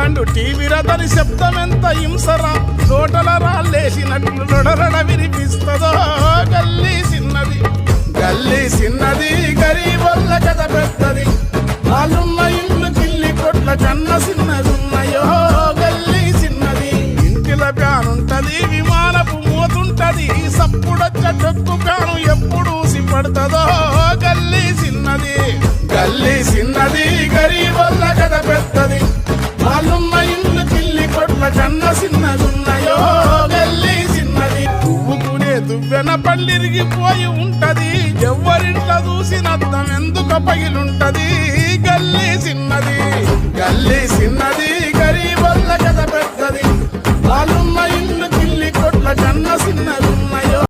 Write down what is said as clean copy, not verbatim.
band TV రథని శబ్దం ఎంత హింసరా తోటల రాళ్ళేసినట్లు రొడరడ వినిపిస్తుందో గల్లీ చిన్నది గల్లీ చిన్నది గరీబొల్ల కథ పెద్దది వాళ్ళున్న ఇల్లు కిల్లి కొట్ల కన్న చిన్నదున్నాయో గల్లీ చిన్నది ఇంటిల ప్యానుంటది విమానపు మోతుంటది సప్పుడొచ్చ డొక్కు ప్యాను ఎప్పుడు సిపడుతుందో గల్లీ చిన్నది గల్లీ చిన్నది గరీబొల్ల కథ పెద్దది వాళ్ళున్న ఇల్లు కిల్లి కొట్ల కన్న చిన్నదున్నాయో గల్లీ చిన్నది పువ్వుకునే దువ్వెన పళ్ళిరిగిపోయి ఉంటది ఎవరింట్లో చూసినద్దం ఎందుకు పగిలుంటది గల్లీ చిన్నది గల్లీ చిన్నది గరీబొల్ల కథ పెద్దది వాళ్ళున్న ఇల్లు కిల్లి కొట్ల కన్న చిన్నది